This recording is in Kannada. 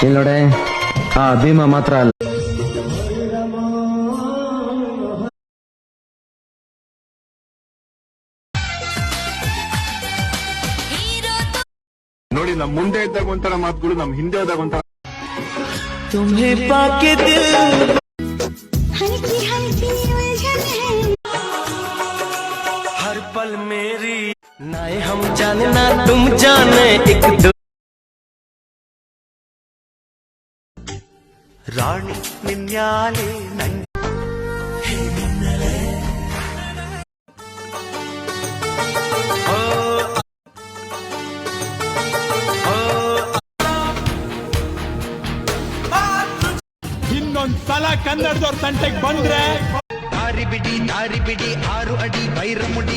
ಇಲ್ಲಿ ನೋಡೆ, ಆ ಭೀಮ ಮಾತ್ರ ಅಲ್ಲ, ನೋಡಿ ನಮ್ ಮುಂದೆ ಇದ್ದಾಗ ಒಂಥರ ಮಾತುಗಳು, ನಮ್ ಹಿಂದೆ ಇದ್ದಾಗ ಒಂಥರ. तुम्हें पाके दिल हल्की हल्की उलझन है, हर पल मेरी नाए हम जाने ना तुम जाने एक दो ರಾಣಿ ನಿನ್ಯಾಲೆ ಇನ್ನೊಂದ್ಸಲ ಕನ್ನಡದವ್ರ ತಂಟೆಗೆ ಬಂದ್ರೆ ದಾರಿ ಬಿಡಿ 6 ಅಡಿ ವೈರ ಮುಡಿ